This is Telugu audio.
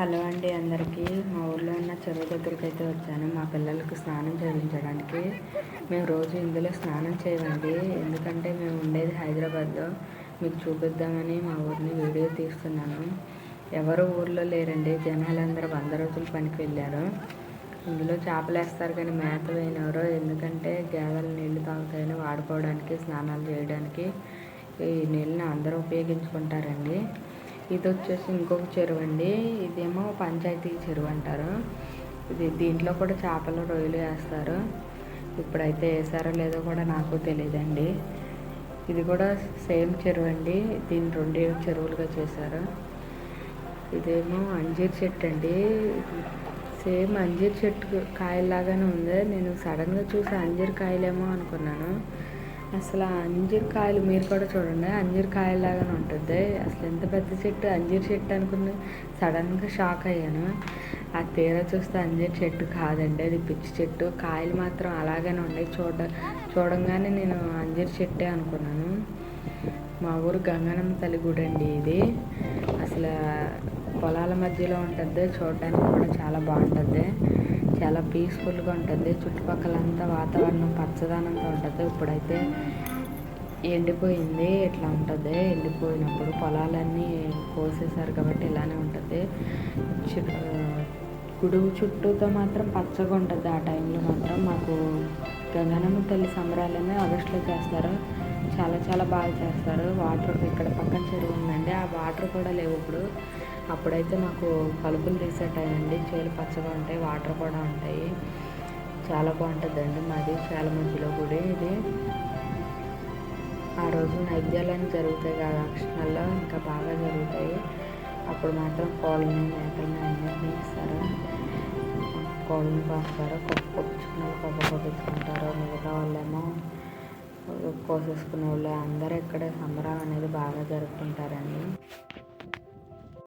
హలో అండి అందరికీ. మా ఊర్లో ఉన్న చెరువు దగ్గరికి అయితే వచ్చాను మా పిల్లలకు స్నానం చేయించడానికి. మేము రోజు ఇందులో స్నానం చేయమండి, ఎందుకంటే మేము ఉండేది హైదరాబాద్లో. మీకు చూపిద్దామని మా ఊరిని వీడియో తీస్తున్నాను. ఎవరు ఊర్లో లేరండి, జనాలందరూ 100 రోజులు పనికి వెళ్ళారు. ఇందులో చేపలు వేస్తారు కానీ మేత వేయనవరు, ఎందుకంటే గేదెలు నీళ్లు తాగుతాయని వాడుకోవడానికి, స్నానాలు చేయడానికి ఈ నీళ్ళని అందరూ ఉపయోగించుకుంటారండి. ఇది వచ్చేసి ఇంకొక చెరువు అండి, ఇదేమో పంచాయతీ చెరువు అంటారు. దీంట్లో కూడా చేపలు రొయ్యలు వేస్తారు. ఇప్పుడైతే వేసారో లేదో కూడా నాకు తెలియదండి. ఇది కూడా సేమ్ చెరువు అండి, దీన్ని 2 చెరువులుగా చేశారు. ఇదేమో అంజీర్ చెట్టు అండి, సేమ్ అంజీర్ చెట్టు కాయలాగానే ఉంది. నేను సడన్గా చూసి అంజీర్ కాయలేమో అనుకున్నాను. అసలు అంజీర్ కాయలు మీరు కూడా చూడండి, అంజీర్ కాయలాగానే ఉంటుంది. అసలు ఎంత పెద్ద చెట్టు, అంజీర్ చెట్టు అనుకుని సడన్గా షాక్ అయ్యాను. ఆ తీరా చూస్తే అంజీర్ చెట్టు కాదండి, అది పిచ్చి చెట్టు. కాయలు మాత్రం అలాగనే ఉన్నాయి. చూడంగానే నేను అంజీర్ చెట్టే అనుకున్నాను. మా ఊరు గంగనమ్మ తల్లి గుడి అండి ఇది. అసలు పొలాల మధ్యలో ఉంటుంది, చూడడానికి కూడా చాలా బాగుంటుంది. చాలా పీస్ఫుల్గా ఉంటుంది. చుట్టుపక్కలంతా వాతావరణం పచ్చదనంతో ఉంటుంది. ఇప్పుడైతే ఎండిపోయింది, ఇట్లా ఉంటుంది. ఎండిపోయినప్పుడు పొలాలన్నీ కోసేశారు కాబట్టి ఇలానే ఉంటుంది. గుడుగు చుట్టూతో మాత్రం పచ్చగా ఉంటుంది. ఆ టైంలో మాత్రం మాకు గంగనమ్మ తల్లి సంబరాలనే ఆగస్టులో చేస్తారు. చాలా బాగా చేస్తారు. వాటర్ ఇక్కడ పక్కన చెరువు ఉందండి, ఆ వాటర్ కూడా లేవు ఇప్పుడు. అప్పుడైతే మాకు కలుపులు తీసే టైం అండి, చేలు పచ్చగా ఉంటాయి, వాటర్ కూడా ఉంటాయి. చాలా బాగుంటుందండి. మాది చాలా మధ్యలో గుడి ఇది. ఆ రోజు నైవేద్యాలన్నీ జరుగుతాయి కదా, అక్షణాల్లో ఇంకా బాగా జరుగుతాయి. అప్పుడు మాత్రం కోళ్ళని మేకల్ని అన్నిటిని ఇస్తారు. కోళ్ళని కోస్తారు, కొప్పించుకున్న వాళ్ళు కొప్పించుకుంటారు, మిగతా వాళ్ళేమో కోసేసుకునే వాళ్ళు. అందరూ ఇక్కడే సంబరాలు అనేది బాగా జరుపుకుంటారండి.